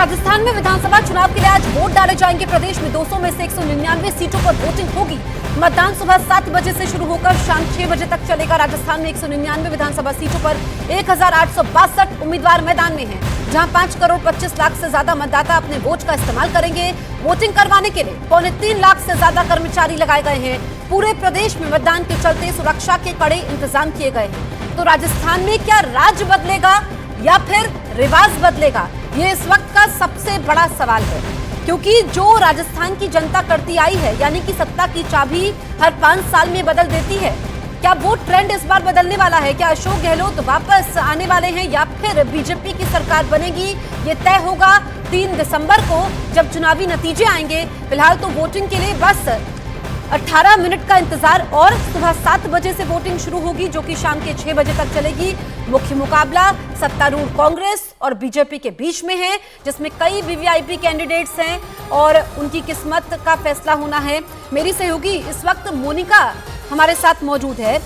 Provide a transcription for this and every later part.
राजस्थान में विधानसभा चुनाव के लिए आज वोट डाले जाएंगे। प्रदेश में 200 में से 199 सीटों पर वोटिंग होगी। मतदान सुबह 7 बजे से शुरू होकर शाम 6 बजे तक चलेगा। राजस्थान में 199 विधानसभा सीटों पर 1862 उम्मीदवार मैदान में हैं, जहां 5 करोड़ 25 लाख से ज्यादा मतदाता अपने वोट का इस्तेमाल करेंगे। वोटिंग करवाने के लिए 3.25 लाख से ज्यादा कर्मचारी लगाए गए हैं। पूरे प्रदेश में मतदान के चलते सुरक्षा के कड़े इंतजाम किए गए हैं। तो राजस्थान में क्या राज बदलेगा या फिर रिवाज बदलेगा, ये इस वक्त का सबसे बड़ा सवाल है। क्योंकि जो राजस्थान की जनता करती आई है, यानी कि सत्ता की चाबी हर 5 साल में बदल देती है, क्या वो ट्रेंड इस बार बदलने वाला है? क्या अशोक गहलोत वापस आने वाले हैं या फिर बीजेपी की सरकार बनेगी? ये तय होगा 3 दिसंबर को जब चुनावी नतीजे आएंगे। फिलहाल तो वोटिंग के लिए बस 18 मिनट का इंतजार और सुबह 7 बजे से वोटिंग शुरू होगी, जो कि शाम के 6 बजे तक चलेगी। मुख्य मुकाबला सत्तारूढ़ कांग्रेस और बीजेपी के बीच में है, जिसमें कई वीवीआईपी कैंडिडेट्स हैं और उनकी किस्मत का फैसला होना है। मेरी सहयोगी इस वक्त मोनिका हमारे साथ मौजूद है।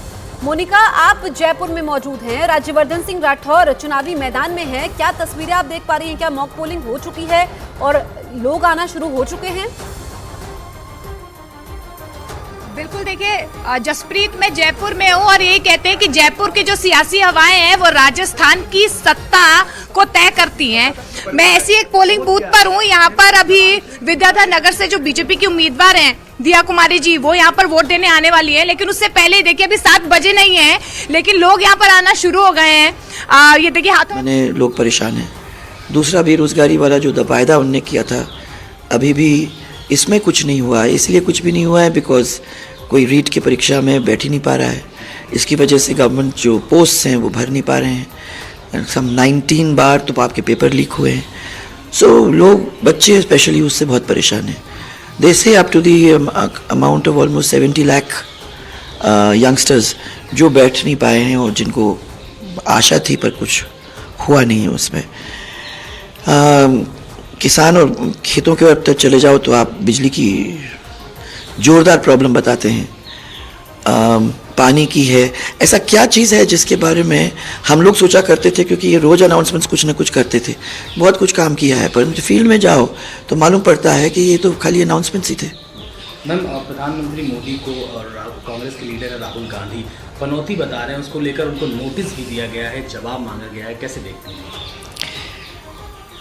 मोनिका, आप जयपुर में मौजूद हैं। राज्यवर्धन सिंह राठौर चुनावी मैदान में हैं। क्या तस्वीरें आप देख पा रही हैं? क्या मॉक पोलिंग हो चुकी है और लोग आना शुरू हो चुके हैं? बिल्कुल, देखिए जसप्रीत, मैं जयपुर में हूँ और ये कहते हैं कि जयपुर की जो सियासी हवाएं हैं वो राजस्थान की सत्ता को तय करती हैं। मैं ऐसी एक पोलिंग बूथ पर हूँ। यहाँ पर अभी विद्याधर नगर से जो बीजेपी की उम्मीदवार हैं दिया कुमारी जी, वो यहाँ पर वोट देने आने वाली है। लेकिन उससे पहले देखिए अभी 7 बजे नहीं है, लेकिन लोग यहाँ पर आना शुरू हो गए हैं। ये देखिए हाथ में लोग परेशान हैं। दूसरा, बेरोजगारी वाला जो वायदा उनने किया था, अभी भी इसमें कुछ नहीं हुआ है। इसलिए कुछ भी नहीं हुआ है बिकॉज कोई रीट की परीक्षा में बैठ ही नहीं पा रहा है। इसकी वजह से गवर्नमेंट जो पोस्ट हैं वो भर नहीं पा रहे हैं। सम 19 बार तो आपके पेपर लीक हुए हैं। सो लोग, बच्चे स्पेशली, उससे बहुत परेशान हैं। They say up to the amount of almost 70 lakh youngsters जो बैठ नहीं पाए हैं और जिनको आशा थी पर कुछ हुआ नहीं है उसमें। किसान और खेतों के ओर चले जाओ तो आप बिजली की जोरदार प्रॉब्लम बताते हैं। पानी की है। ऐसा क्या चीज़ है जिसके बारे में हम लोग सोचा करते थे, क्योंकि ये रोज़ अनाउंसमेंट्स कुछ ना कुछ करते थे, बहुत कुछ काम किया है, पर फील्ड में जाओ तो मालूम पड़ता है कि ये तो खाली अनाउंसमेंट्स ही थे। मैम, प्रधानमंत्री मोदी को और कांग्रेस के लीडर राहुल गांधी पनौती बता रहे हैं, उसको लेकर उनको नोटिस भी दिया गया है, जवाब मांगा गया है, कैसे देखते हैं?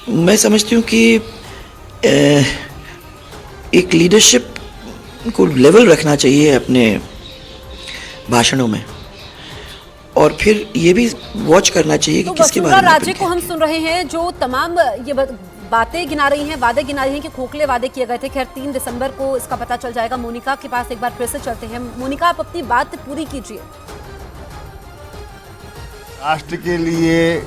मैं समझती हूँ कि एक लीडरशिप को लेवल रखना चाहिए अपने भाषणों में, और फिर ये भी वॉच करना चाहिए कि किसके बारे में। राज्य को हम सुन रहे हैं जो तमाम ये बातें गिना रही हैं, वादे गिना रही हैं कि खोखले वादे किए गए थे। खैर 3 दिसंबर को इसका पता चल जाएगा। मोनिका के पास एक बार फिर से चलते हैं। मोनिका, आप अपनी बात पूरी कीजिए। राष्ट्र के लिए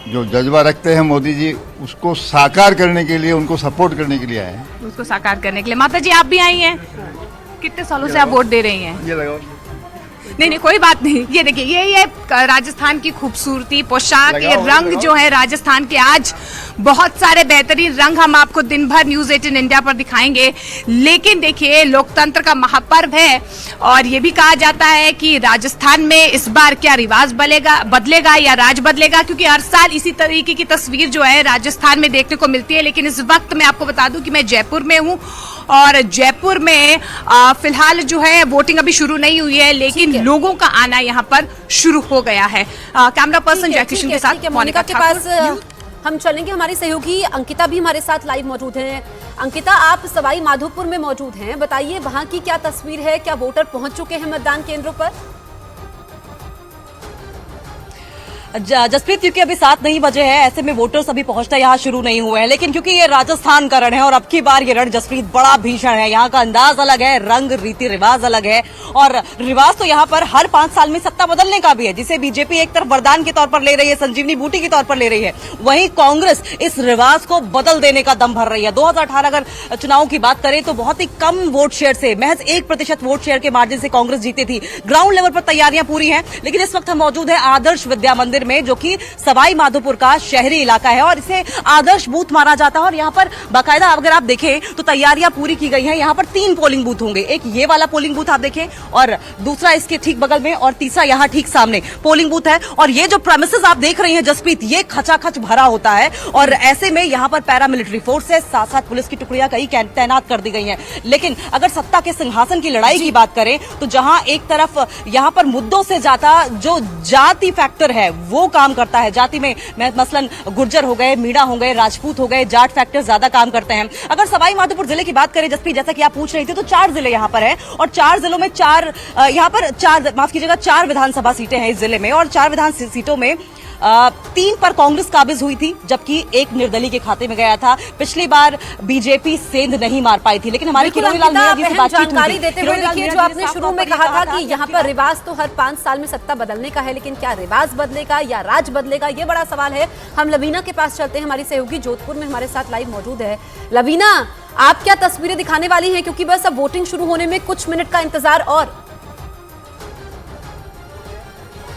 जो जज्बा रखते हैं मोदी जी, उसको साकार करने के लिए, उनको सपोर्ट करने के लिए आए हैं। उसको साकार करने के लिए। माता जी, आप भी आई हैं? कितने सालों से आप वोट दे रही हैं? ये लगाओ। नहीं, कोई बात नहीं। ये देखिए, ये राजस्थान की खूबसूरती, पोशाक, ये रंग जो है राजस्थान के, आज बहुत सारे बेहतरीन रंग हम आपको दिन भर न्यूज 18 इंडिया पर दिखाएंगे। लेकिन देखिए, लोकतंत्र का महापर्व है और ये भी कहा जाता है कि राजस्थान में इस बार क्या रिवाज बदलेगा या राज बदलेगा, क्योंकि हर साल इसी तरीके की तस्वीर जो है राजस्थान में देखने को मिलती है। लेकिन इस वक्त मैं आपको बता दूं कि मैं जयपुर में हूँ और जयपुर में फिलहाल जो है वोटिंग अभी शुरू नहीं हुई है, लेकिन लोगों का आना यहाँ पर शुरू हो गया है। कैमरा पर्सन जयकिशन के साथ मोनिका के पास हम चलेंगे। हमारी सहयोगी अंकिता भी हमारे साथ लाइव मौजूद हैं। अंकिता, आप सवाई माधोपुर में मौजूद हैं, बताइए वहां की क्या तस्वीर है? क्या वोटर पहुंच चुके हैं मतदान केंद्रों पर? जसप्रीत, क्योंकि अभी 7 नहीं बजे हैं, ऐसे में वोटर्स अभी पहुंचना यहाँ शुरू नहीं हुए हैं। लेकिन क्योंकि ये राजस्थान का रण है और अब की बार ये रण जसप्रीत बड़ा भीषण है। यहाँ का अंदाज अलग है, रंग, रीति रिवाज अलग है और रिवाज तो यहाँ पर हर 5 साल में सत्ता बदलने का भी है, जिसे बीजेपी एक तरफ वरदान के तौर पर ले रही है, संजीवनी बूटी के तौर पर ले रही है। वहीं कांग्रेस इस रिवाज को बदल देने का दम भर रही है। 2018 अगर चुनाव की बात करें तो बहुत ही कम वोट शेयर से, महज 1% वोट शेयर के मार्जिन से कांग्रेस जीती थी। ग्राउंड लेवल पर तैयारियां पूरी हैं। लेकिन इस वक्त हम मौजूद है आदर्श विद्या मंदिर मंदिर में, जो कि सवाई माधोपुर का शहरी इलाका है और इसे आदर्श बूथ माना जाता है। और यहाँ पर बाकायदा अगर आप देखें तो तैयारियां पूरी की गई है। यहाँ पर 3 पोलिंग बूथ होंगे, एक ये वाला पोलिंग बूथ आप देखें और दूसरा इसके ठीक बगल में और तीसरा यहाँ ठीक सामने पोलिंग बूथ है। और ये जो प्रेमिसेस आप देख रही हैं जसप्रीत, ये खचाखच भरा होता है और ऐसे में यहाँ पर पैरामिलिट्री फोर्सेस, साथ साथ पुलिस की टुकड़ियां कई तैनात कर दी गई हैं। लेकिन अगर सत्ता के सिंहासन की लड़ाई की बात करें तो जहां एक तरफ यहाँ पर मुद्दों से ज्यादा जो जाति फैक्टर है वो काम करता है। जाति में मसलन गुर्जर हो गए, मीणा हो गए, राजपूत हो गए, जाट फैक्टर ज्यादा काम करते हैं। अगर सवाई माधोपुर जिले की बात करें जसप्रीत, जैसा कि आप पूछ रही थी, तो 4 जिले यहाँ पर है और 4 जिलों में 4 विधानसभा सीटें हैं इस जिले में और 4 विधानसभा सीटों में 3 पर कांग्रेस काबिज हुई थी जबकि 1 निर्दलीय के खाते में गया था। पिछली बार बीजेपी सेंध नहीं मार पाई थी, लेकिन हमारे किरोड़ीलाल मीणा जी से बातचीत जानकारी देते हुए देखिए, जो आपने शुरू में कहा था कि यहाँ पर रिवाज तो हर 5 साल में सत्ता बदलने का है, लेकिन क्या रिवाज बदलेगा या राज बदलेगा, ये बड़ा सवाल है। हम लवीना के पास चलते हैं, हमारी सहयोगी जोधपुर में हमारे साथ लाइव मौजूद है। लवीना, आप क्या तस्वीरें दिखाने वाली हैं, क्योंकि बस अब वोटिंग शुरू होने में कुछ मिनट का इंतजार और।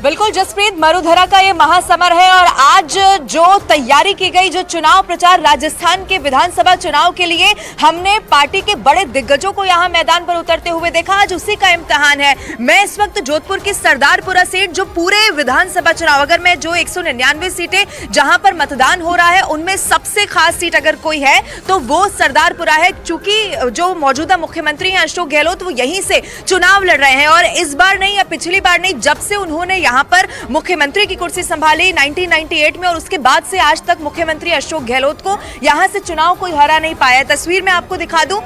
बिल्कुल जसप्रीत, मरुधरा का ये महासमर है और आज जो तैयारी की गई, जो चुनाव प्रचार राजस्थान के विधानसभा चुनाव के लिए, हमने पार्टी के बड़े दिग्गजों को यहाँ मैदान पर उतरते हुए देखा। आज उसी का इम्तिहान है। मैं इस वक्त जोधपुर की सरदारपुरा सीट, जो पूरे विधानसभा चुनाव, अगर मैं जो 199 सीटें जहां पर मतदान हो रहा है उनमें सबसे खास सीट अगर कोई है तो वो सरदारपुरा है। चूंकि जो मौजूदा मुख्यमंत्री हैं अशोक गहलोत, वो यहीं से चुनाव लड़ रहे हैं और इस बार नहीं या पिछली बार नहीं, जब से उन्होंने यहाँ पर मुख्यमंत्री की कुर्सी संभाली 1998 में और उसके बाद से आज तक मुख्यमंत्री अशोक गहलोत को यहाँ से चुनाव कोई हरा नहीं पाया। तस्वीर मैं आपको दिखा दूं,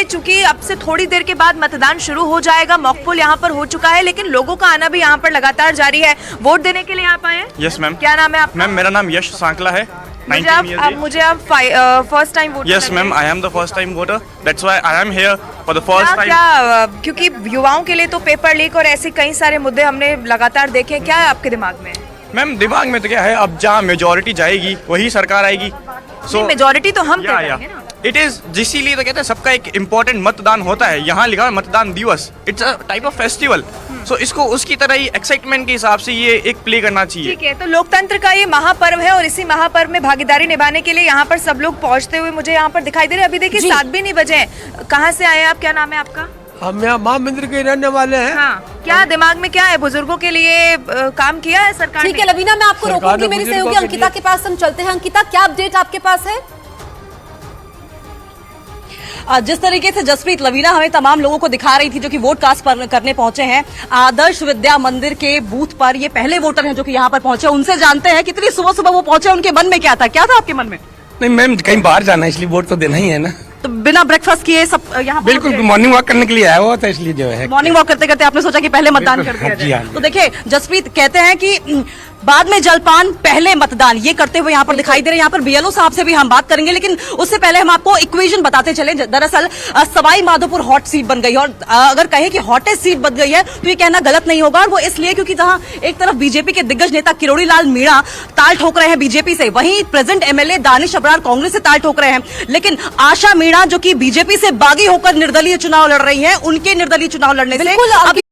चूंकि अब से थोड़ी देर के बाद मतदान शुरू हो जाएगा, मॉकपोल यहाँ पर हो चुका है, लेकिन लोगों का आना भी यहाँ पर लगातार जारी है। वोट देने के लिए आप आए हैं? Yes ma'am. क्या नाम है आपका? मैम मेरा नाम यश सांकला है। मुझे आप first time voter? Yes ma'am, I am the first time voter, that's why I am here for the first time. क्या क्योंकि युवाओं के लिए तो पेपर लीक और ऐसे कई सारे मुद्दे हमने लगातार देखे, क्या है आपके दिमाग में? मैम दिमाग में तो क्या है, अब जहाँ मेजोरिटी जाएगी वही सरकार आएगी। सो मेजोरिटी तो हम तय करेंगे ना। इट इज, इसीलिए तो कहते हैं सबका एक इम्पोर्टेंट मतदान होता है। यहाँ लिखा है मतदान दिवस, it's a type of festival. So इसको उसकी तरह ही एक्साइटमेंट के हिसाब से ये एक प्ले करना चाहिए। ठीक है, तो लोकतंत्र का ये महापर्व है और इसी महापर्व में भागीदारी निभाने के लिए यहाँ पर सब लोग पहुँचते हुए मुझे यहाँ पर दिखाई दे रहे हैं। अभी देखिए 7 भी नहीं बजे हैं। कहाँ से आए आप? क्या नाम है आपका? हम यहाँ माँ मंदिर के रहने वाले हैं। हाँ, क्या दिमाग में क्या है? बुजुर्गों के लिए काम किया है सरकार ने? ठीक है लवीना, मैं आपको रोकूंगी, मेरी सहयोगी अंकिता के पास हम चलते हैं। अंकिता, क्या अपडेट आपके पास है? जिस तरीके से जसप्रीत लवीना हमें तमाम लोगों को दिखा रही थी जो कि वोट कास्ट करने पहुंचे हैं आदर्श विद्या मंदिर के बूथ पर, ये पहले वोटर हैं जो कि यहाँ पर पहुंचे, उनसे जानते हैं कितनी सुबह सुबह वो पहुंचे, उनके मन में क्या था आपके मन में? नहीं मैम, कहीं बाहर जाना है इसलिए वोट तो देना ही है ना। तो बिना ब्रेकफास्ट किए सब यहाँ बिल्कुल मॉर्निंग वॉक करने के लिए आया हुआ था, इसलिए जो है मॉर्निंग वॉक करते करते आपने सोचा कि पहले मतदान कर दिया जाए। तो देखिए जसप्रीत कहते हैं कि बाद में जलपान पहले मतदान, ये करते हुए यहाँ पर दिखाई दे रहे हैं। यहाँ पर बीएलओ साहब से भी हम बात करेंगे, लेकिन उससे पहले हम आपको इक्वेशन बताते चले। दरअसल सवाई माधोपुर हॉट सीट बन गई है और अगर कहें कि हॉटेस्ट सीट बन गई है तो ये कहना गलत नहीं होगा। और वो इसलिए क्योंकि जहां एक तरफ बीजेपी के दिग्गज नेता किरोड़ीलाल मीणा ताल ठोक रहे हैं बीजेपी से, वहीं प्रेजेंट एमएलए दानिश अबरार कांग्रेस से ताल ठोक रहे हैं। लेकिन आशा मीणा जो कि बीजेपी से बागी होकर निर्दलीय चुनाव लड़ रही है, उनके निर्दलीय चुनाव लड़ने से